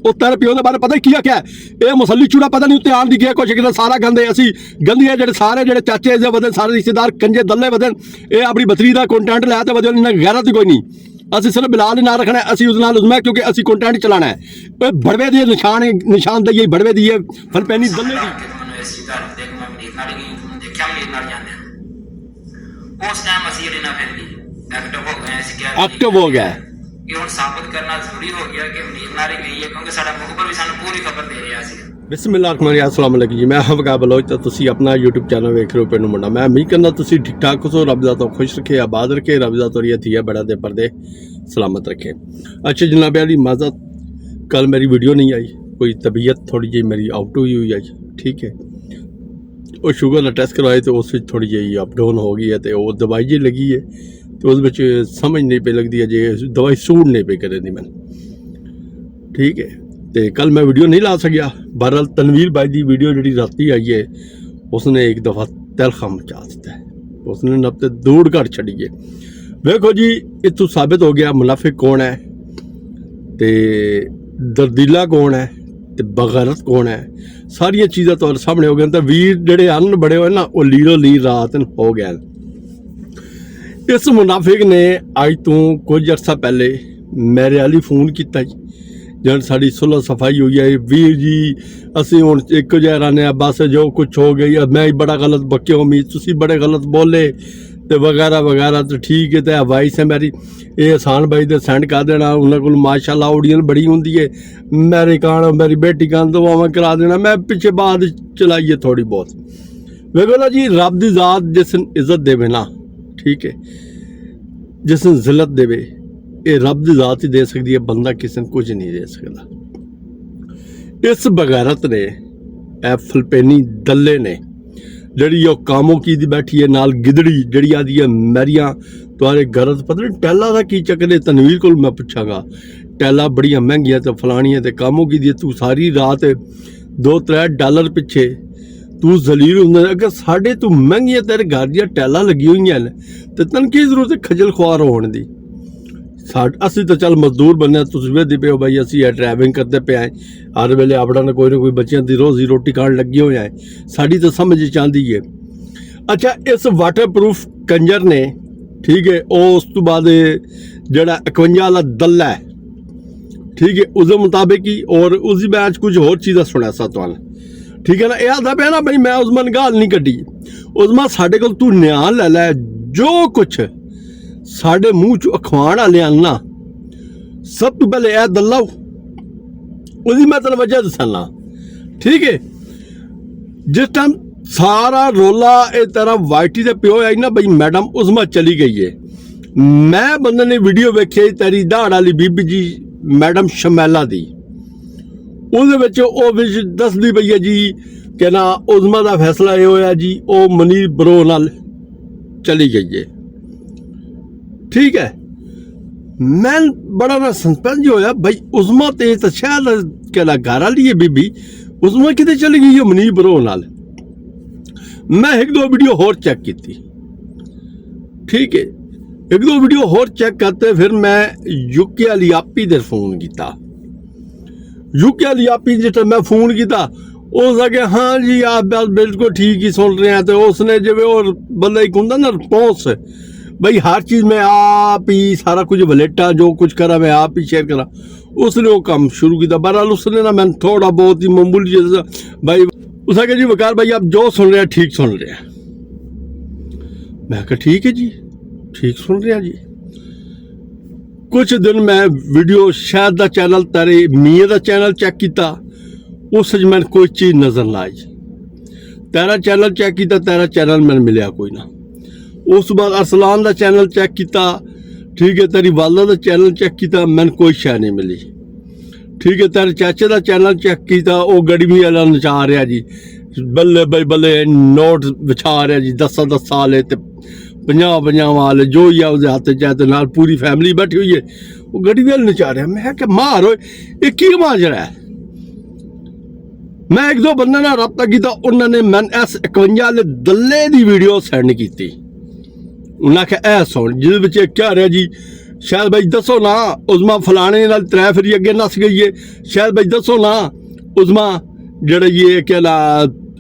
ਉਹ ਤੇਰੇ ਪਿਓ ਦੇ ਬਾਰੇ ਪਤਾ ਕੀ ਆਖਿਆ? ਇਹ ਮੁਸੱਲੀ ਚੂੜਾ ਪਤਾ ਨਹੀਂ ਉੱਤੇ ਆਣ ਦੀ ਗਿਆ ਕੁਛ ਕਿਤੇ ਸਾਰਾ ਗੰਦੇ ਅਸੀਂ ਗੰਦੀਆਂ ਜਿਹੜੇ ਸਾਰੇ ਜਿਹੜੇ ਚਾਚੇ ਦੇ ਵਧਣ ਸਾਰੇ ਰਿਸ਼ਤੇਦਾਰ ਕੰਜੇ ਦੱਲੇ ਵਧਣ ਇਹ ਆਪਣੀ ਬਤਰੀ ਦਾ ਕੰਟੈਂਟ ਲੈ ਤੇ ਵਧਣ ਇਹਨਾਂ ਗੈਰਤ ਹੀ ਕੋਈ ਨਹੀਂ। ਅਸੀਂ ਸਿਰਫ ਬਿਲਾਲ ਹੀ ਨਾ ਰੱਖਣਾ ਅਸੀਂ ਉਸ ਨਾਲ ਉਸਮਾ ਕਿਉਂਕਿ ਅਸੀਂ ਕੰਟੈਂਟ ਚਲਾਣਾ ਹੈ। ਇਹ ਬੜਵੇ ਦੀ ਨਿਸ਼ਾਨਦੇਹੀ ਬੜਵੇ ਦੀ ਹੈ ਫਿਲਪੈਨੀ ਦੱਲੇ ਦੀ। ਉਸ ਟਾਈਮ ਅਸੀਂ ਜਿਹੜੇ ਨਾ ਫਿਰ ਐਕਟਿਵ ਹੋ ਗਏ ਸੀ ਕਿ ਐਕਟਿਵ ਹੋ ਗਿਆ ਇਹ ਹੁਣ ਸਾਬਤ ਕਰਨਾ ਜ਼ਰੂਰੀ ਹੋ ਗਿਆ ਕਿ ਮਨੀਰ ਨਾਰੀ ਗਈ ਹੈ ਕਿਉਂਕਿ ਸਾਡਾ ਮੁਖਬਰ ਵੀ ਸਾਨੂੰ ਪੂਰੀ ਖਬਰ ਦੇ ਰਿਹਾ ਸੀ। ਬਿਸਮਿਲ੍ਲਾਹਿਰਰਹਿਮਾਨਿਰਰਹੀਮ अस्सलाम वालेकुम जी। मैं हवका बलोच तो तुसी अपना यूट्यूब चैनल वेख रहे हो पिंड मुंडा। मैं उम्मीद करना तुसी ठीक ठाक हो रब दा तो खुश रखे आबाद रखे रब दा तो थी बड़ा दे पर्दे सलामत रखे। अच्छा जनाब अली माजत कल मेरी वीडियो नहीं आई कोई तबीयत थोड़ी जी मेरी आउट हुई आई ठीक है। और शुगर का टेस्ट करवाए तो उस थोड़ी जी अप डाउन हो गई है तो वो दवाई जी लगी है तो उस समझ नहीं पे लगती है जे दवाई सूट नहीं पे करे दी मैंने ठीक है। तो कल मैं वीडियो नहीं ला सकिया। बहरहाल तनवीर भाई की वीडियो जी राती आई है उसने एक दफ़ा तलखा मचा दिता है उसने नब्ते दूड़ कर छड़ी है। देखो जी इतों साबित हो गया मुनाफिक कौन है तो दर्दीला कौन है तो बगैरत कौन है सारिया चीज़ा तो सामने हो गए। तो वीर जोड़े अन बड़े हुए ना वो लीरो लीर रात हो गए। इस मुनाफिक ने अज तो कुछ अर्सा पहले मेरे वाली फोन किया जब साड़ी सुलह सफाई हुई है वीर जी असी हुण एक जगह रहने बस जो कुछ हो गई मैं बड़ा गलत बक्या उम्मीद तुसी बड़े गलत बोले तो वगैरह वगैरह तो ठीक है। तो वाइस है मेरी ये एहसान भाई दे सेंड कर देना उन्होंने को माशाल्लाह ऑडियंस बड़ी होंगी है मेरे कान मेरी बेटी कान तो वह करा देना मैं पिछे बाद चलाइए थोड़ी बहुत। वेखो ना जी रब दी जात जिसन इज्जत देवे ना ठीक है जिसन जिलत देवे ये रब की जात ही दे सकती है बंदा किसी कुछ नहीं दे सकता। इस बगैरत ने फिलपैनी दल्ले ने जड़ी कामों की दी बैठी है नाल गिदड़ी जड़ी आदि है मेरिया तुम्हारे गरज पता नहीं टैला का की चक्कर है। तनवीर को मैं पूछागा टैला बड़िया महंगिया तो फलानिया तो कामों की दी तू सारी रात $2-3 पिछे तू जलील होंगे अगर साढ़े तू महंगिया तेरे घर दियाँ टैला लगी हुई हैं तो तन की जरूरत है खजल खुआर होने की। असी तो चल मजदूर बनने तुम वेदे पे हो भाई असी ड्राइविंग करते पे आए हर वेले अपना ना कोई बच्चों की रोजी रोटी खान लगे हुए हैं साड़ी तो समझ चाहती है। अच्छा इस वाटर प्रूफ कंजर ने ठीक है उस तो बाद जड़ा 51 वाला दल है ठीक है उसके मुताबिक ही और उस मैच कुछ होर चीज़ा सुना सा तुम ठीक है ना। यह आता पे ना भाई मैं उस मन गाल नहीं कड्डी उसमें साढ़े को तू न्याय लै लै जो कुछ साढ़े मूँह चो अखवाण वाले ना सब तो पहले यह दल्ला उसकी मैं तेन वजह दसाना ठीक है। जिस टाइम सारा रोला ये तेरा वाइटी के प्यो आई ना बई मैडम उसमें चली गई है मैं बंदे ने वीडियो वेखी तेरी दहाड़ वाली बीबी जी मैडम शमैला दी उस दसदी पई है जी कि ना उजमा का फैसला ये होया जी वो मनीर बरो नाल चली गई है ठीक है। मैं बड़ा ना सस्पेंस होया भाई उजमा ते तो शायद कहला घर वाली है बीबी उजमा कितने चली गई है मनीर बरो नाल। मैं एक दो वीडियो होर चेक की ठीक है एक दो वीडियो होर चेक करते फिर मैं यूके वाली आपी दे फोन किया यूके वाली आपी जिस मैं फोन किया उस आगे हाँ जी आप बिल्कुल ठीक ही सुन रहे हैं तो उसने जिवे और बंदा एक होंगे ना रिस्पॉन्स भाई हर चीज़ में आप ही सारा कुछ वलेटा जो कुछ करा मैं आप ही शेयर करा उसने वो काम शुरू किया। बहरहाल उसने ना मैंने थोड़ा बहुत ही मामूली जैसा भाई उस आगे जी वकार भाई आप जो सुन रहे हैं ठीक सुन रहे हैं। मैं कहा ठीक है जी ठीक सुन रहे हैं जी। कुछ दिन मैं वीडियो शायद का चैनल तेरे मियाँ का चैनल चेक किया उस मैंने कोई चीज़ नज़र ना आई तेरा चैनल चेक किया तेरा चैनल मैंने मिलया कोई ना। उस बाद अरसलान का चैनल चेक किया ठीक है तेरी वाला का चैनल चेक किया मैंने कोई शय नहीं मिली ठीक है। तेरे चाचे का चैनल चेक किया वो गड़वी वाला नचा रहा जी बल्ले बई बल्ले नोट बिछा रहा जी 10-10 वाले तो 50-50 वाले जो ही है उसके हाथ चाहे तो नाल पूरी फैमिली बैठी हुई है वो गड़वी वाले नचा रहा। मैं क्या मारो ये की माजरा है। मैं एक दो बंदे ना रब्ता किया उन्होंने मैंने इस 51 वाले दल्ले की वीडियो सेंड की उन्हें आख्या ऐ सुन जिस क्या रहा जी ਸ਼ਾਇਦ ਬਾਈ ਦੱਸੋ ਨਾ ਉਸਮਾ ਫਲਾਣੇ ਨਾਲ 3 ਫੇਰੀ ਅੱਗੇ ਨਸ ਗਈ ਹੈ। ਸ਼ਾਇਦ ਬਾਈ ਦੱਸੋ ਨਾ ਉਸਮਾ ਜਿਹੜਾ ਇਹ ਕਹਿਲਾ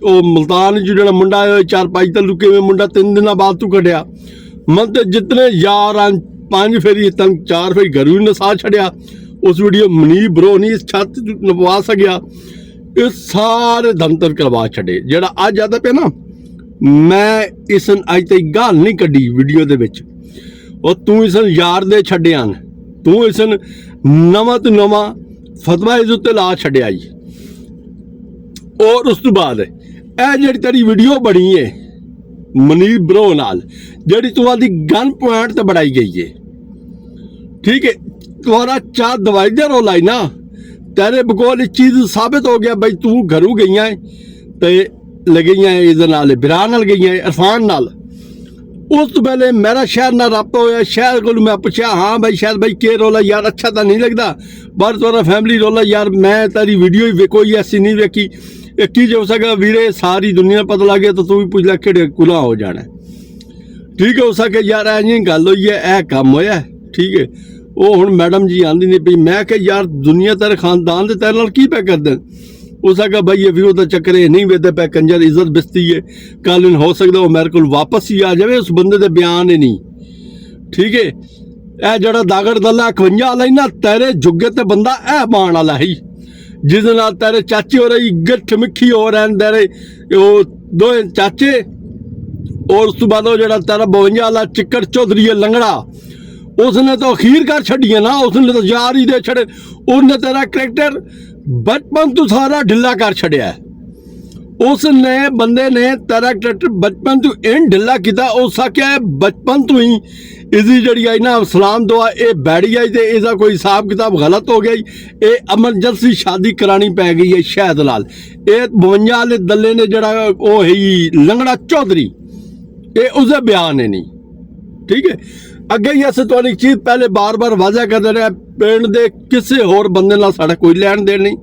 ਉਹ ਮੁਲਤਾਨ 'ਚ ਜਿਹੜਾ ਮੁੰਡਾ 4-5 ਤੱਲੂ ਕਿਵੇਂ ਮੁੰਡਾ 3 ਦਿਨਾਂ ਬਾਅਦ ਤੂੰ ਕੱਢਿਆ। ਮਨ ਤੇ ਜਿਤਨੇ ਯਾਰ 5 ਫੇਰੀ ਤੰਗ 4 ਫੇਰੀ ਘਰੂ ਹੀ ਨਸਾ ਛੜਿਆ। ਉਸ ਵੀਡੀਓ ਮਨੀਬ ਬਰੋ ਨਹੀਂ ਇਸ ਛੱਤ ਨਪਵਾ ਸਕਿਆ। ਇਹ ਸਾਰੇ ਦੰਤਰ ਕਰਵਾ ਛੱਡੇ। ਜਿਹੜਾ ਅੱਜ ਆਦਾ ਪਿਆ ਨਾ ਮੈਂ ਇਸ ਅੱਜ ਤੱਕ ਗੱਲ ਨਹੀਂ ਕੱਢੀ ਵੀਡੀਓ ਦੇ ਵਿੱਚ। ਉਹ ਤੂੰ ਇਸ ਯਾਰ ਦੇ ਛੱਡਿਆ ਤੂੰ ਇਸ ਨਵਾਂ ਤੋਂ ਨਵਾਂ ਫਤਵਾ ਇਸ ਉੱਤੇ ਲਾ ਛੱਡਿਆ ਜੀ। ਔਰ ਉਸ ਤੋਂ ਬਾਅਦ ਇਹ ਜਿਹੜੀ ਤੇਰੀ ਵੀਡੀਓ ਬਣੀ ਹੈ ਮਨੀਬ ਬਰੋ ਨਾਲ ਜਿਹੜੀ ਤੂੰ ਆਦੀ ਗਨ ਪੁਆਇੰਟ ਤੇ ਬਣਾਈ ਗਈ ਹੈ ਠੀਕ ਹੈ। तुम्हारा चार दवाई दे रोल आई ना तेरे बकोल इस चीज़ साबित हो गया भाई तू घरों गई है तो लगी है इस नाल बिरा नाल गई है इरफान नाल। उस तो पहले मेरा शहर ना रब्ता होया शहर को मैं पूछा हाँ भाई शहर भाई के रोला यार अच्छा तो नहीं लगता पर तुम्हारा फैमिली रोला यार मैं तेरी वीडियो ही कोई ऐसी नहीं वेखी एक ही हो सका वीरे सारी दुनिया पता लग गया तो तू भी पूछ लै कि कुला हो जाना ठीक है। हो सके यार ऐ गल हुई है यह काम होया ठीक है। ਉਹ ਹੁਣ ਮੈਡਮ ਜੀ ਆਂਦੀ ਨੇ ਵੀ ਮੈਂ ਕਿ ਯਾਰ ਦੁਨੀਆ ਤੇਰੇ ਖਾਨਦਾਨ ਦੇ ਤੇਰੇ ਨਾਲ ਕੀ ਪੈ ਕਰਦੇ ਹੋ ਸਕਦਾ ਭਾਈ ਇਹ ਵੀ ਉਹਦਾ ਚੱਕਰ ਇਹ ਨਹੀਂ ਵੇਦੇ ਪੈ ਕੰਜਰ ਇੱਜ਼ਤ ਬਿਸਤੀ ਹੈ ਕੱਲ ਨੂੰ ਹੋ ਸਕਦਾ ਉਹ ਮੇਰੇ ਕੋਲ ਵਾਪਸ ਹੀ ਆ ਜਾਵੇ ਉਸ ਬੰਦੇ ਦੇ ਬਿਆਨ ਹੀ ਨਹੀਂ ਠੀਕ ਹੈ। ਇਹ ਜਿਹੜਾ ਦਾਗੜ ਦੱਲਾ 51 ਵਾਲਾ ਹੀ ਨਾ ਤੇਰੇ ਜੁੱਗੇ ਤੇ ਬੰਦਾ ਇਹ ਬਾਣ ਵਾਲਾ ਹੀ ਜਿਹਦੇ ਨਾਲ ਤੇਰੇ ਚਾਚੇ ਹੋ ਰਹੀ ਗੱਠ ਮਿੱਠੀ ਹੋ ਰਹਿੰਦੇ ਰਹੇ ਉਹ ਦੋਵੇਂ ਚਾਚੇ ਔਰ ਉਸ ਤੋਂ ਬਾਅਦ ਉਹ ਜਿਹੜਾ ਤੇਰਾ 52 ਵਾਲਾ ਚਿੱਕੜ ਚੌਧਰੀ ਹੈ ਲੰਗੜਾ उसने तो अखीर कर छड़ी है ना उसने तो यार ही दे छड़े उसने तेरा करैक्टर बचपन तो सारा ढिला कर छड़िया है। उसने बंदे ने तेरा करैक्टर बचपन तो इन ढिला किया उसका क्या है बचपन तो ही इसकी जड़ी आई ना सलाम दुआ ये बैठी आई तो इसका कोई हिसाब किताब गलत हो गई ये एमरजेंसी शादी करानी पै गई है शायद लाल ये 52 वाले दल्ले ने जड़ा वो है लंगड़ा चौधरी ये उसका बयान है नहीं ठीक है। ਅੱਗੇ ਹੀ ਅਸੀਂ ਤੁਹਾਨੂੰ ਇੱਕ ਚੀਜ਼ ਪਹਿਲੇ ਬਾਰ-ਬਾਰ ਵਾਅਦਾ ਕਰਦੇ ਰਹੇ ਪਿੰਡ ਦੇ ਕਿਸੇ ਹੋਰ ਬੰਦੇ ਨਾਲ ਸਾਡਾ ਕੋਈ ਲੈਣ ਦੇਣ ਨਹੀਂ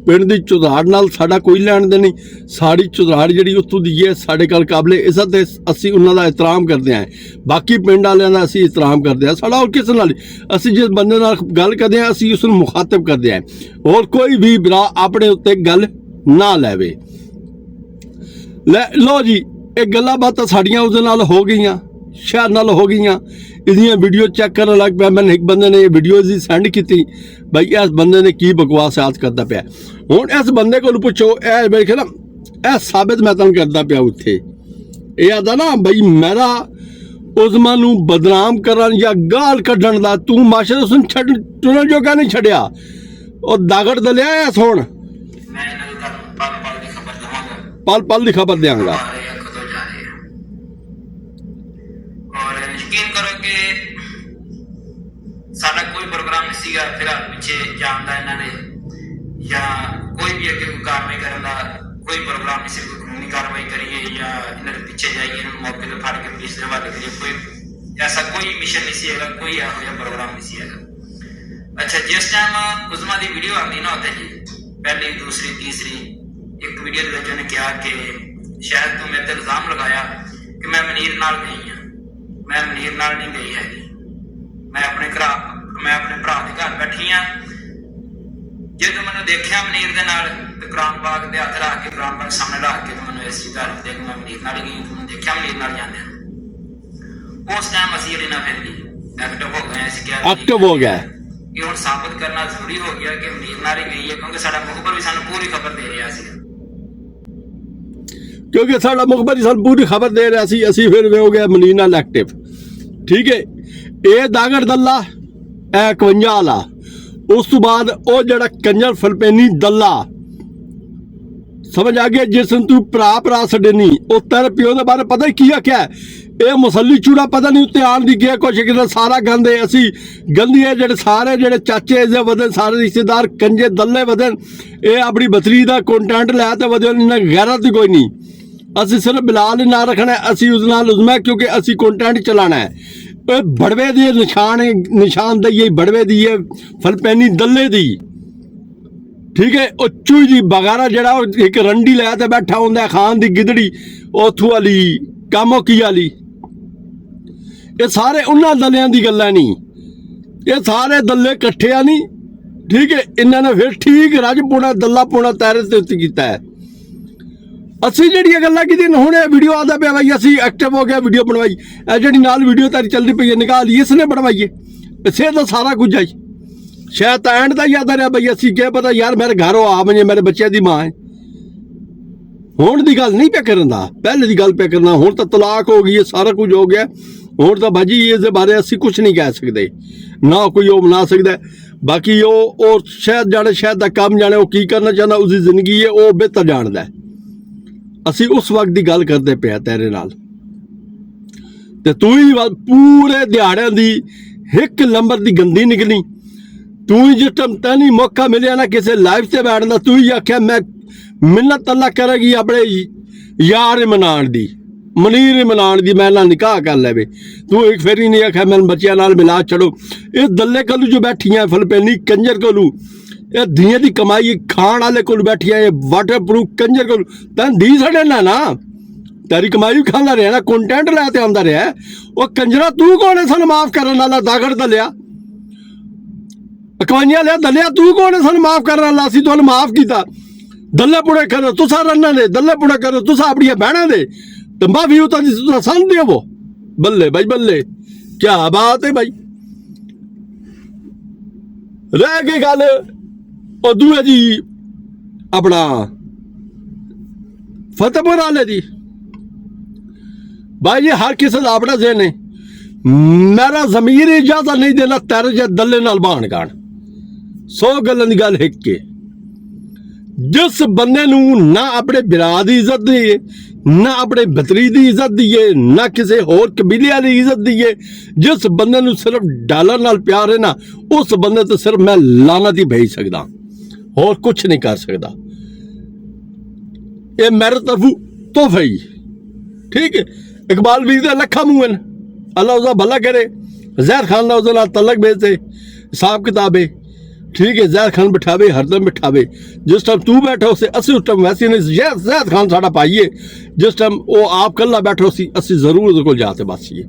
ਪਿੰਡ ਦੀ ਚੁਧਾੜ ਨਾਲ ਸਾਡਾ ਕੋਈ ਲੈਣ ਦੇਣ ਨਹੀਂ ਸਾਡੀ ਚੁਧਾੜ ਜਿਹੜੀ ਉੱਥੋਂ ਦੀ ਹੈ ਸਾਡੇ ਕੋਲ ਕਾਬਲੇ ਇੱਜ਼ਤ ਹੈ ਅਸੀਂ ਉਹਨਾਂ ਦਾ ਇਤਰਾਮ ਕਰਦੇ ਹਾਂ ਬਾਕੀ ਪਿੰਡ ਵਾਲਿਆਂ ਦਾ ਅਸੀਂ ਇਤਰਾਮ ਕਰਦੇ ਹਾਂ ਸਾਡਾ ਹੋਰ ਕਿਸੇ ਨਾਲ ਅਸੀਂ ਜਿਸ ਬੰਦੇ ਨਾਲ ਗੱਲ ਕਰਦੇ ਹਾਂ ਅਸੀਂ ਉਸ ਨੂੰ ਮੁਖਾਤਬ ਕਰਦੇ ਹਾਂ ਹੋਰ ਕੋਈ ਵੀ ਭਰਾ ਆਪਣੇ ਉੱਤੇ ਗੱਲ ਨਾ ਲੈਵੇ। ਲਓ ਜੀ ਇਹ ਗੱਲਾਂ ਬਾਤਾਂ ਸਾਡੀਆਂ ਉਹਦੇ ਨਾਲ ਹੋ ਗਈਆਂ ਸ਼ਹਿਰ ਨਾਲ ਹੋ ਗਈਆਂ ਇਹਦੀਆਂ ਵੀਡੀਓ ਚੈੱਕ ਕਰਨ ਲੱਗ ਪਿਆ ਮੈਨੂੰ ਇੱਕ ਬੰਦੇ ਨੇ ਇਹ ਵੀਡੀਓਜ਼ ਹੀ ਸੈਂਡ ਕੀਤੀ ਭਾਈ ਇਸ ਬੰਦੇ ਨੇ ਕੀ ਬਕਵਾਸ ਯਾਦ ਕਰਦਾ ਪਿਆ। ਹੁਣ ਇਸ ਬੰਦੇ ਕੋਲ ਪੁੱਛੋ ਇਹ ਵੇਖ ਨਾ ਇਹ ਸਾਬਿਤ ਮੈਂ ਤੁਹਾਨੂੰ ਕਰਦਾ ਪਿਆ ਉੱਥੇ ਇਹ ਆਦਾ ਨਾ ਭਾਈ ਮੇਰਾ ਉਸਮਾਂ ਨੂੰ ਬਦਨਾਮ ਕਰਨ ਜਾਂ ਗਾਲ ਕੱਢਣ ਦਾ ਤੂੰ ਮਾਸ਼ਰ ਉਸ ਨੂੰ ਛੱਡ ਟੁਰਨ ਜੋਗਾ ਨਹੀਂ ਛੱਡਿਆ ਉਹ ਦਾਗੜ ਦਲਿਆ ਸੁਣ ਮੈਂ ਇਹਨਾਂ ਨੂੰ ਪਲ-ਪਲ ਦੀ ਖਬਰ ਦਵਾਂਗਾ ਪਲ-ਪਲ ਦੀ ਖਬਰ ਦਿਆਂਗਾ। ਯਕੀਨ ਕਰੋ ਕਿ ਸਾਡਾ ਕੋਈ ਪ੍ਰੋਗਰਾਮ ਨਹੀਂ ਸੀਗਾ ਫਿਲਹਾਲ ਪਿੱਛੇ ਜਾਣ ਦਾ ਇਹਨਾਂ ਨੇ ਜਾਂ ਕੋਈ ਵੀ ਅੱਗੇ ਕਾਰਵਾਈ ਕਰਨ ਦਾ ਕੋਈ ਪ੍ਰੋਗਰਾਮ ਨਹੀਂ ਸੀ ਕੋਈ ਕਾਨੂੰਨੀ ਕਾਰਵਾਈ ਕਰੀਏ ਜਾਂ ਇਹਨਾਂ ਦੇ ਪਿੱਛੇ ਜਾਈਏ ਇਹਨਾਂ ਨੂੰ ਮੌਕੇ ਤੇ ਫੜ ਕੇ ਪੁਲਿਸ ਦੇ ਹਵਾਲੇ ਕਰੀਏ ਕੋਈ ਐਸਾ ਕੋਈ ਮਿਸ਼ਨ ਨਹੀਂ ਸੀ ਹੈਗਾ ਕੋਈ ਇਹੋ ਜਿਹਾ ਪ੍ਰੋਗਰਾਮ ਨਹੀਂ ਸੀ ਹੈਗਾ। ਅੱਛਾ ਜਿਸ ਟਾਈਮ ਉਸਮਾ ਦੀ ਵੀਡੀਓ ਆਉਂਦੀ ਨਾ ਉੱਤੇ ਜੀ ਪਹਿਲੀ ਦੂਸਰੀ ਤੀਸਰੀ ਇੱਕ ਵੀਡੀਓ ਦੇ ਵਿੱਚ ਉਹਨੇ ਕਿਹਾ ਕਿ ਸ਼ਾਇਦ ਤੂੰ ਮੇਰੇ ਤੇ ਇਲਜ਼ਾਮ ਲਗਾਇਆ ਕਿ ਮੈਂ ਮਨੀਰ ਨਾਲ ਗਈ ਹਾਂ ਮੈਂ ਮਨੀਰ ਨਾਲ ਨਹੀਂ ਗਈ ਹੈਗੀ ਮੈਂ ਆਪਣੇ ਭਰਾ ਦੇ ਘਰ ਬੈਠੀ ਹਾਂ ਜਦੋਂ ਮੈਨੂੰ ਦੇਖਿਆ ਮਨੀਰ ਦੇ ਨਾਲ ਤੇ ਕੁਰਾਨ ਪਾਕ ਦੇ ਹੱਥ ਰੱਖ ਕੇ ਕੁਰਾਨ ਪਾਕ ਸਾਹਮਣੇ ਰੱਖ ਕੇ ਮੈਨੂੰ ਇਸ ਚੀਜ਼ ਦਾ ਦੇਖ ਮੈਂ ਮਨੀਰ ਨਾਲ ਗਈ ਤੂੰ ਦੇਖਿਆ ਮਨੀਰ ਨਾਲ ਜਾਂਦੇ ਉਸ ਟਾਈਮ ਅਸੀਂ ਜਿਹੜੀ ਨਾ ਫਿਰ ਐਕਟਿਵ ਹੋ ਗਏ ਸੀ ਕਿ ਐਕਟਿਵ ਹੋ ਗਿਆ ਇਹ ਹੁਣ ਸਾਬਤ ਕਰਨਾ ਜ਼ਰੂਰੀ ਹੋ ਗਿਆ ਕਿ ਮਨੀਰ ਨਾਲ ਹੀ ਗਈ ਹੈ ਕਿਉਂਕਿ ਸਾਡਾ ਮੁਖਬਰ ਵੀ ਸਾਨੂੰ ਪੂਰੀ ਖਬਰ ਦੇ ਰਿਹਾ ਸੀ क्योंकि साडा मुखबर सन पूरी खबर दे रहा सी असी फिर हो गया मनीर नाल एक्टिव ठीक है। ये दागड़ दल्ला ए 51 वाला उस तो बाद वो जड़ा कंजर फिलपैनी दल्ला समझ आ गया जिस तू भरा छे नहीं वो तेरे प्यो के बारे पता ही की आख्या ये मुसली चूड़ा पता नहीं उत्ते आन दी गया कुछ कि सारा गंद असी गंदी है जेडे सारे जेडे चाचे इसदे वदन सारे रिश्तेदार कंजे दल्ले वदन ये अपनी बथरी का कंटेंट लै तो वदन इन्हें गैरत कोई नहीं ਅਸੀਂ ਸਿਰਫ ਬਿਲਾਲ ਨਾ ਰੱਖਣਾ ਅਸੀਂ ਉਸ ਨਾਲ ਉਸਮਾ ਕਿਉਂਕਿ ਅਸੀਂ ਕੰਟੈਂਟ ਚਲਾਣਾ ਹੈ ਬੜਵੇ ਦੀ ਨਿਸ਼ਾਨ ਦਈਏ ਬੜਵੇ ਦੀ ਹੈ ਫਲਪੈਨੀ ਦੱਲੇ ਦੀ ਠੀਕ ਹੈ। ਉਹ ਚੂਈ ਦੀ ਬਗਾਰਾ ਜਿਹੜਾ ਇੱਕ ਰੰਡੀ ਲੈ ਤੇ ਬੈਠਾ ਹੁੰਦਾ ਖਾਨ ਦੀ ਗਿੱਦੜੀ ਉਥੋਂ ਵਾਲੀ ਕਾਮੋਕੀ ਵਾਲੀ ਇਹ ਸਾਰੇ ਉਹਨਾਂ ਦਲਿਆਂ ਦੀ ਗੱਲਾਂ ਨਹੀਂ ਇਹ ਸਾਰੇ ਦੱਲੇ ਇਕੱਠੇ ਆ ਨਹੀਂ, ਠੀਕ ਹੈ। ਇਹਨਾਂ ਨੇ ਫਿਰ ਠੀਕ ਰਜ ਪੂਣਾ ਦੱਲਾ ਪੂਣਾ ਤੈਰੇ ਤੇ ਉੱਤੇ ਕੀਤਾ ਹੈ। ਅਸੀਂ ਜਿਹੜੀਆਂ ਗੱਲਾਂ ਕੀਤੀਆਂ ਹੁਣ ਇਹ ਵੀਡੀਓ ਆਦਾ ਪਿਆ ਬਈ ਅਸੀਂ ਐਕਟਿਵ ਹੋ ਗਿਆ, ਵੀਡੀਓ ਬਣਵਾਈ। ਇਹ ਜਿਹੜੀ ਨਾਲ ਵੀਡੀਓ ਤਾਰੀ ਚੱਲਦੀ ਪਈ ਹੈ ਨਿਕਾਲ ਲਈ ਇਸਨੇ ਬਣਵਾਈਏ, ਇਸੇ ਦਾ ਸਾਰਾ ਕੁਝ ਆਈ। ਸ਼ਾਇਦ ਤਾਂ ਐਂਡ ਦਾ ਯਾਦ ਆ ਰਿਹਾ ਬਈ ਅਸੀਂ ਕੀ ਪਤਾ ਯਾਰ ਮੇਰੇ ਘਰੋਂ ਆ ਮਨੇ ਮੇਰੇ ਬੱਚਿਆਂ ਦੀ ਮਾਂ ਹੈ। ਹੁਣ ਦੀ ਗੱਲ ਨਹੀਂ ਪਿਆ ਕਰਨ ਦਾ, ਪਹਿਲੇ ਦੀ ਗੱਲ ਪਿਆ ਕਰਨਾ। ਹੁਣ ਤਾਂ ਤਲਾਕ ਹੋ ਗਈ ਹੈ, ਸਾਰਾ ਕੁਝ ਹੋ ਗਿਆ। ਹੁਣ ਤਾਂ ਭਾਜੀ ਇਸ ਦੇ ਬਾਰੇ ਅਸੀਂ ਕੁਝ ਨਹੀਂ ਕਹਿ ਸਕਦੇ, ਨਾ ਕੋਈ ਉਹ ਬਣਾ ਸਕਦਾ। ਬਾਕੀ ਉਹ ਸ਼ਾਇਦ ਜਾਣੇ, ਸ਼ਾਇਦ ਦਾ ਕੰਮ ਜਾਣੇ, ਉਹ ਕੀ ਕਰਨਾ ਚਾਹੁੰਦਾ, ਉਸਦੀ ਜ਼ਿੰਦਗੀ ਹੈ, ਉਹ ਬਿਹਤਰ ਜਾਣਦਾ। ਅਸੀਂ ਉਸ ਵਕਤ ਦੀ ਗੱਲ ਕਰਦੇ ਪਿਆ ਤੇਰੇ ਨਾਲ, ਤੇ ਤੂੰ ਹੀ ਪੂਰੇ ਦਿਹਾੜਿਆਂ ਦੀ ਇੱਕ ਨੰਬਰ ਦੀ ਗੰਦੀ ਨਿਕਲੀ। ਤੂੰ ਹੀ ਜਿਸ ਟਾਈਮ ਤੈਨੂੰ ਮੌਕਾ ਮਿਲਿਆ ਨਾ ਕਿਸੇ ਲਾਈਵ ਤੇ ਬੈਠਣ ਦਾ, ਤੂੰ ਹੀ ਆਖਿਆ ਮੈਂ ਮਿੰਨਤ ਅੱਲਾ ਕਰੇਗੀ ਆਪਣੇ ਯਾਰ ਮਨਾਉਣ ਦੀ, ਮਨੀਰ ਮਨਾਉਣ ਦੀ, ਮੈਂ ਨਾਲ ਨਿਕਾਹ ਕਰ ਲੈਵੇ। ਤੂੰ ਇੱਕ ਫੇਰੀ ਨਹੀਂ ਆਖਿਆ ਮੈਂ ਬੱਚਿਆਂ ਨਾਲ ਮਿਲਾ ਛੱਡੋ। ਇਹ ਦੱਲੇ ਕੋਲੂ ਜੋ ਬੈਠੀਆਂ ਫਿਲਪੀਨੀ ਕੰਜਰ ਕੋਲੂ, ਇਹ ਧੀਆਂ ਦੀ ਕਮਾਈ ਖਾਣ ਵਾਲੇ ਕੋਲ ਬੈਠੀਆਂ, ਇਹ ਵਾਟਰ ਪ੍ਰੂਫ ਕੰਜਰ ਕੋਲ ਤੈਨੂੰ ਦੀ ਛੱਡੇ ਨਾ ਤੇਰੀ ਕਮਾਈ ਵੀ ਖਾਂਦਾ ਰਿਹਾ ਨਾ, ਕੰਟੈਂਟ ਲੈ ਤੇ ਆਉਂਦਾ ਰਿਹਾ। ਉਹ ਕੰਜਰਾ ਤੂੰ ਕੌਣ ਹੈ ਸਾਨੂੰ ਮਾਫ ਕਰਨ ਵਾਲਾ? ਦਾਗੜ ਦਲਿਆ ਅਕਵਾਈਆਂ ਲਿਆ ਦਲਿਆ, ਤੂੰ ਕੌਣ ਹੈ ਸਾਨੂੰ ਮਾਫ ਕਰਨ ਵਾਲਾ? ਅਸੀਂ ਤੁਹਾਨੂੰ ਮਾਫ ਕੀਤਾ। ਦੱਲੇ ਪੁੜੇ ਕਰੋ ਤੁਸਾਂ ਰੰਨਾਂ ਦੇ, ਦੱਲੇ ਪੁੜੇ ਕਰੋ ਤੁਸਾਂ ਆਪਣੀਆਂ ਭੈਣਾਂ ਦੇ, ਤੇ ਮਾਫੀ ਉਤਾਂ ਦੀ ਤੁਸੀਂ ਸਾਨੂੰ ਦੇਵੋ। ਬੱਲੇ ਬਾਈ ਬੱਲੇ, ਕਿਆ ਬਾਤ ਹੈ ਬਾਈ। ਰਹਿ ਗਈ ਗੱਲ ਉਹ ਦੂਏ ਜੀ ਆਪਣਾ ਫਤਿਹਪੁਰ ਵਾਲੇ ਦੀ। भाई जी हर किसी का अपना ज़हन है। मेरा ज़मीर इजाज़त नहीं देना तेरे जे दल्ले नाल बाण गाण। 100 गल्लां दी गल हिक के जिस बंदे नूं ना अपने बिरा दी इज्जत दिए, ना अपने बतरी दी इज्जत दिए, ना किसी होर कबीले वाली इज्जत दिए, जिस बंदे नूं सिर्फ डॉलर नाल प्यार है ना, उस बंदे तो सिर्फ मैं लानत ही भेज सकदा, होर कुछ नहीं कर सकदा। ये मेरे तरफों तोहफा ही, ठीक है। इकबाल वीर दे लखा मूहन, अल्लाह उसका भला करे। जैद खान का उसके तलक भेजते हिसाब किताब है, ठीक है। जैद खान बिठावे, हरदम बिठावे। जिस टाइम तू बैठो से असी उस टाइम वैसे नहीं। जैद खान साड़ा पाइए, जिस टाइम वो आप कल्ला बैठो सी असी जरूर उसको जाते बसिए।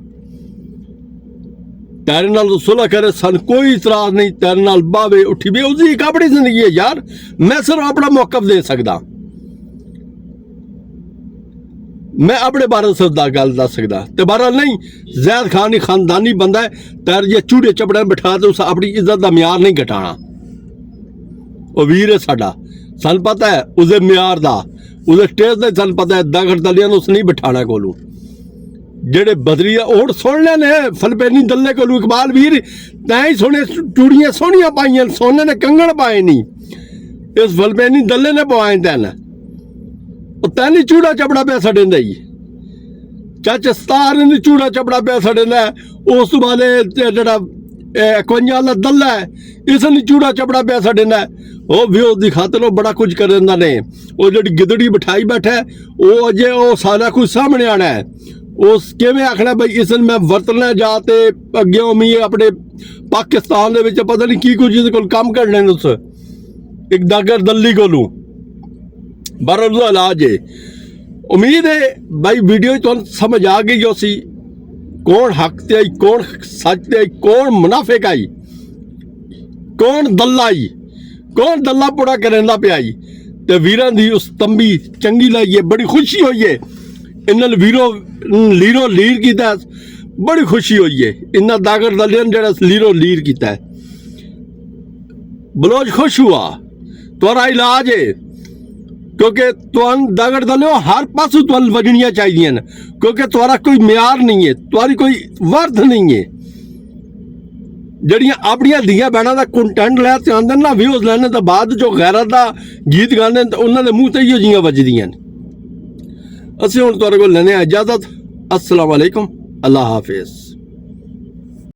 तेरे नाल सुलह करे सन कोई इतराज नहीं, तेरे नाल बावे उठी भी उसकी एक अपनी जिंदगी है यार। मैं सिर्फ अपना मौकफ दे सकदा, मैं अपने बारे से गल दस सकदा। ते बारा नहीं, जैद खान ही खानदानी बंदा है। तेरे जे चूड़े चपड़े बिठा दे उस अपनी इज्जत का म्यार नहीं घटाना। वो वीर है साडा, सन पता है उसके म्यार का, उसके टेस्ट का सन पता है। दगड़ दलिया उस नहीं बिठाना कोलू। जेड़े बदरी होड़ सुन लेने फलपैनी दल्ले कोलू इकबाल वीर तैं सुने चूड़ियां सोहनियां पाइयां, सोने ने कंगण पाए नहीं, इस फलपैनी दल्ले ने पवाए तैन। तैन चूड़ा चपड़ा पिया सड़ेंदा ही, चाचा सतार ने चूड़ा चपड़ा पिया सड़ेंदा। उस वाले जेड़ा 51 वाला दल्ला है इसने चूड़ा चपड़ा पिया सड़ेंदा। वो व्यूज की खातर बड़ा कुछ कर देंदा ने। वो जी गिदड़ी बिठाई बैठा है, वो अजे वो सारा कुछ सामने आना है। उस किवें आखना भाई इसने मैं वरतना जाते अगे मी अपने पाकिस्तान दे विच पता नहीं की कुछ इहदे कोल काम करने उस एक दागर दल्ली कोलू बरल इलाज है। उम्मीद है भाई वीडियो तुहानूं समझ आ गई हो सी कौन हक ते आई, कौन सच ते आई, कौन मुनाफिक आई, कौन दल्ला आई, कौन दल्ला पुड़ा करेंदा पिया आई। ते वीरां दी उस तंबी चंगी लगी है, बड़ी खुशी हुई है। इन्हां लीरो लीर कीता, बड़ी खुशी हुई है। इन्हां दागर दलियां जेड़ा लीरो लीर कीता बलोच खुश हुआ। तुहारा इलाज है क्योंकि तुहानू दागड़ दलियो हर पासों तुहानू वजनियां चाहिए, क्योंकि तुहारा कोई म्यार नहीं है, तुहारी कोई वर्थ नहीं है। जड़ियां अपनियां धियां भैणां दा कंटेंट लैते आंदे ना, व्यूज लैने तो बाद जो गैरत दा गीत गाने उन्हां दे मूँह ते इहो जिहियां वजदियां। असीं हुण तुहाडे कोल लैने इजाजत। अस्सलाम वालेकुम, अल्लाह हाफिज़।